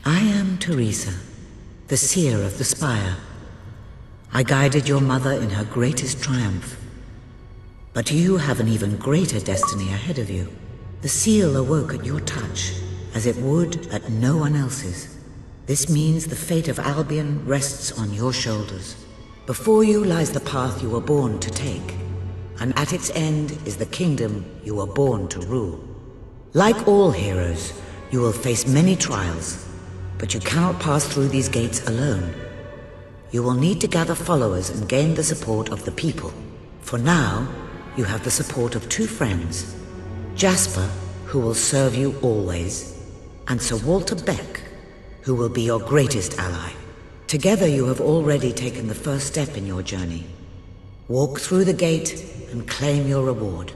I am Teresa, the seer of the spire. I guided your mother in her greatest triumph. But you have an even greater destiny ahead of you. The seal awoke at your touch, as it would at no one else's. This means the fate of Albion rests on your shoulders. Before you lies the path you were born to take, and at its end is the kingdom you were born to rule. Like all heroes, you will face many trials, but you cannot pass through these gates alone. You will need to gather followers and gain the support of the people. For now, you have the support of two friends, Jasper, who will serve you always, and Sir Walter Beck, who will be your greatest ally. Together you have already taken the first step in your journey. Walk through the gate and claim your reward.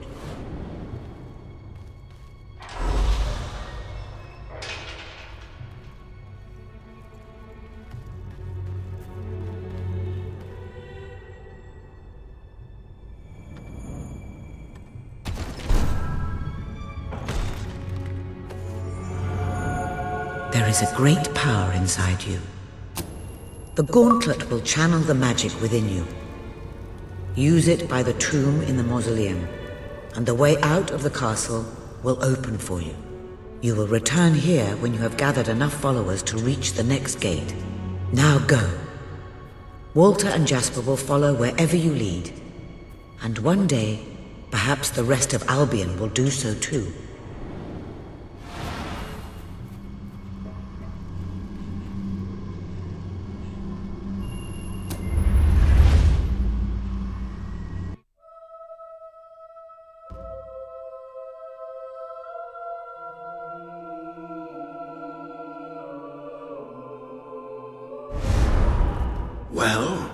There is a great power inside you. The gauntlet will channel the magic within you. Use it by the tomb in the mausoleum, and the way out of the castle will open for you. You will return here when you have gathered enough followers to reach the next gate. Now go. Walter and Jasper will follow wherever you lead, and one day, perhaps the rest of Albion will do so too. Well,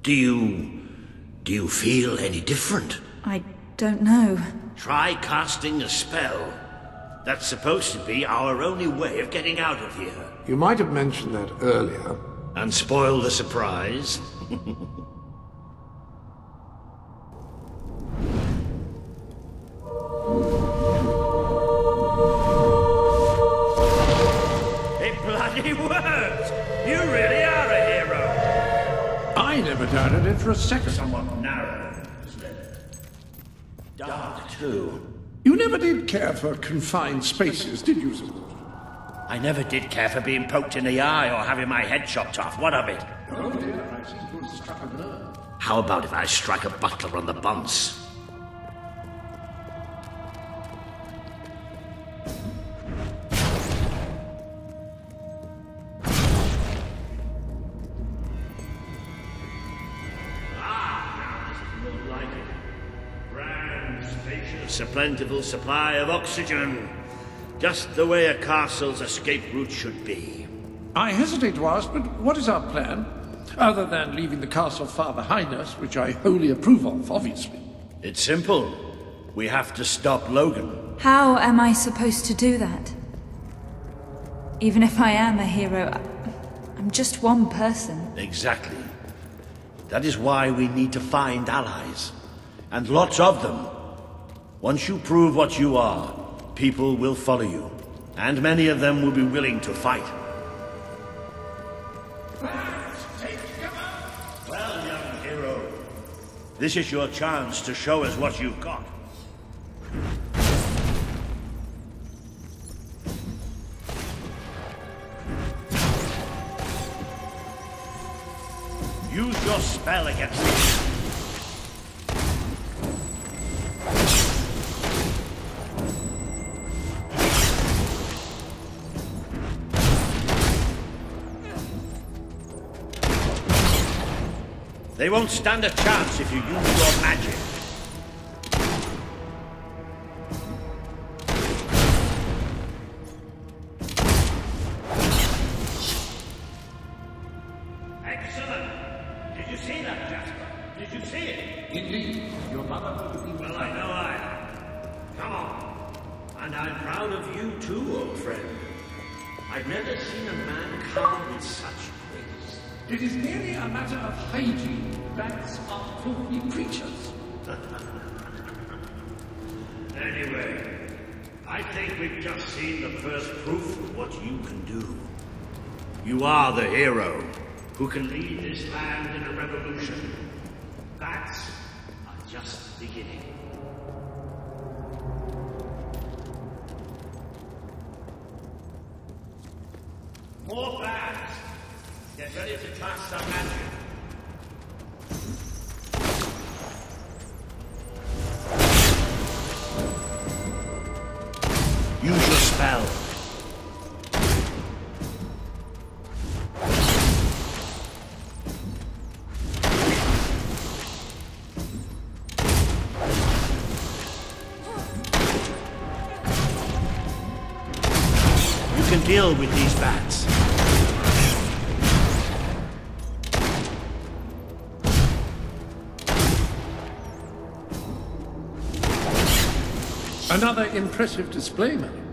do you feel any different? I don't know. Try casting a spell. That's supposed to be our only way of getting out of here. You might have mentioned that earlier. And spoil the surprise. It bloody works! You really are a hero! I never doubted it for a second. Somewhat narrow, isn't it? Dark, too. You never did care for confined spaces, did you, Sir Walter? I never did care for being poked in the eye or having my head chopped off. What of it? Oh dear, I seem to have struck a nerve. How about if I strike a butler on the bunce? A plentiful supply of oxygen. Just the way a castle's escape route should be. I hesitate to ask, but what is our plan? Other than leaving the castle far behind us, which I wholly approve of, obviously. It's simple. We have to stop Logan. How am I supposed to do that? Even if I am a hero, I'm just one person. Exactly. That is why we need to find allies. And lots of them. Once you prove what you are, people will follow you, and many of them will be willing to fight. Well, young hero, this is your chance to show us what you've got. Use your spell against me. They won't stand a chance if you use your magic. Excellent! Did you see that, Jasper? Did you see it? Indeed. Your mother would have been... Well, I know I am. Come on. And I'm proud of you too, old friend. I've never seen a man calm with such grace. It is merely a matter of hygiene. Bats are filthy creatures. Anyway, I I think we've just seen the first proof of what you can do. You are the hero who can lead this land in a revolution. Facts are just the beginning. More bats! Get ready to cast some magic. Use your spell. You can deal with these bats. Another impressive display, madam.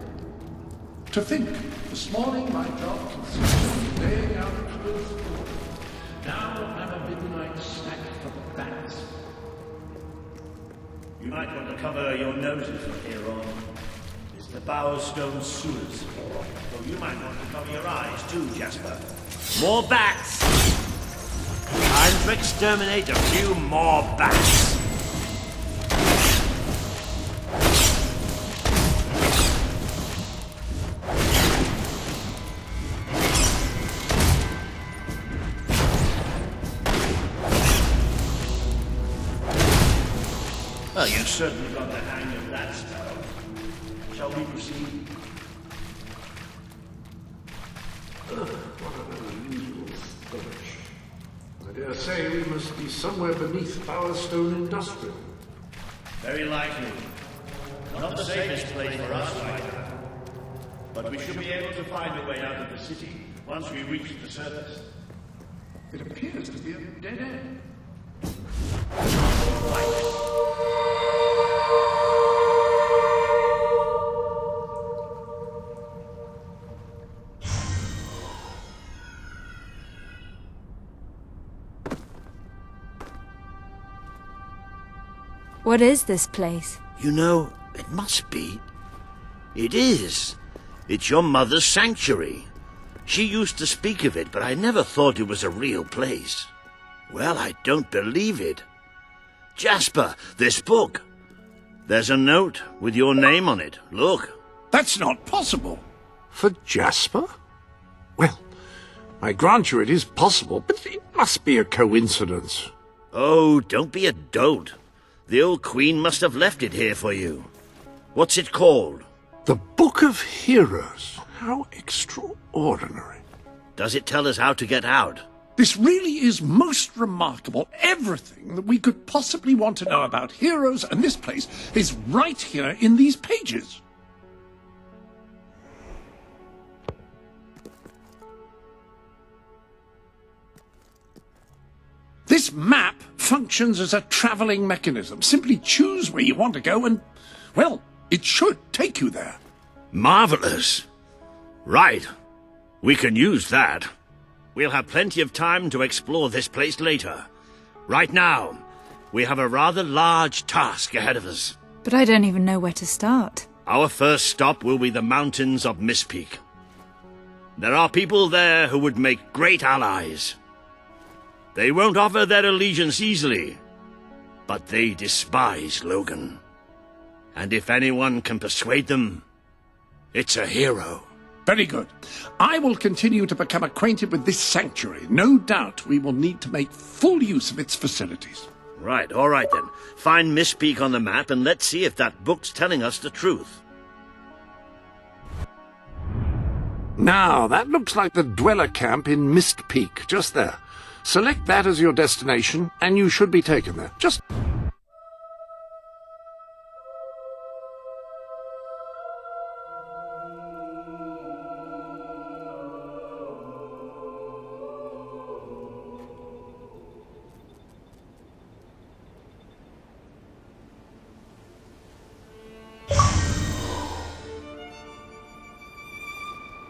To think, this morning my job consisted of laying out close doors. Now I'll have a midnight snack for the bats. You might want to cover your noses from here on. It's the Bowerstone sewers. So you might want to cover your eyes too, Jasper. More bats! Time to exterminate a few more bats. Well, you've certainly got the hang of that stuff. Shall we proceed? What an unusual stench. I dare say we must be somewhere beneath Bowerstone Industrial. Very likely. Not the safest place for us right now. But we should be able to find a way out of the city once we reach the surface. It appears to be a dead end. What is this place? You know, it must be. It is. It's your mother's sanctuary. She used to speak of it, but I never thought it was a real place. Well, I don't believe it. Jasper, this book. There's a note with your name on it. Look. That's not possible. For Jasper? Well, I grant you it is possible, but it must be a coincidence. Oh, don't be a dolt. The old queen must have left it here for you. What's it called? The Book of Heroes. How extraordinary. Does it tell us how to get out? This really is most remarkable. Everything that we could possibly want to know about heroes and this place is right here in these pages. This map functions as a traveling mechanism. Simply choose where you want to go and, well, it should take you there. Marvelous. Right. We can use that. We'll have plenty of time to explore this place later. Right now, we have a rather large task ahead of us. But I don't even know where to start. Our first stop will be the mountains of Mistpeak. There are people there who would make great allies. They won't offer their allegiance easily, but they despise Logan. And if anyone can persuade them, it's a hero. Very good. I will continue to become acquainted with this sanctuary. No doubt we will need to make full use of its facilities. Right, all right then. Find Mistpeak on the map and let's see if that book's telling us the truth. Now, that looks like the dweller camp in Mistpeak, just there. Select that as your destination, and you should be taken there. Just...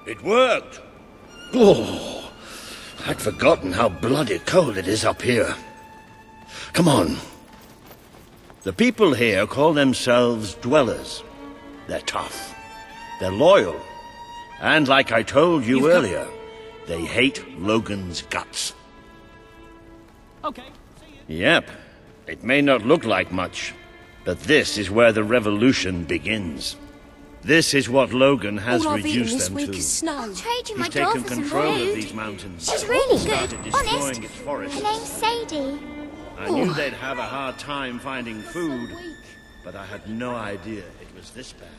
It worked! Oh, I'd forgotten how bloody cold it is up here. Come on. The people here call themselves dwellers. They're tough. They're loyal. And like I told you earlier, they hate Logan's guts. Okay. Yep. It may not look like much, but this is where the revolution begins. This is what Logan has All I've eaten reduced this them week to. is snow. I'll trade you my He's doll taken for some control of food. these mountains. She's really Started good, destroying honest. its forests. Her name's Sadie. I knew they'd have a hard time finding food, but I had no idea it was this bad.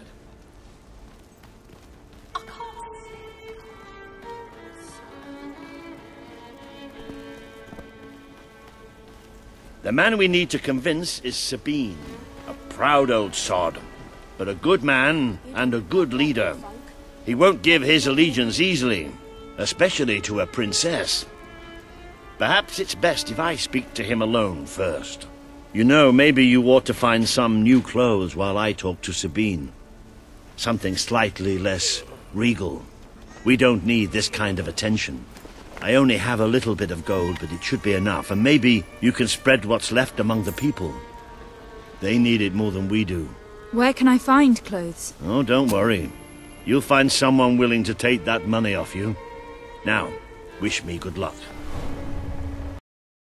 The man we need to convince is Sabine, a proud old sod, but a good man and a good leader. He won't give his allegiance easily, especially to a princess. Perhaps it's best if I speak to him alone first. You know, maybe you ought to find some new clothes while I talk to Sabine. Something slightly less regal. We don't need this kind of attention. I only have a little bit of gold, but it should be enough, and maybe you can spread what's left among the people. They need it more than we do. Where can I find clothes? Oh, don't worry. You'll find someone willing to take that money off you. Now, wish me good luck.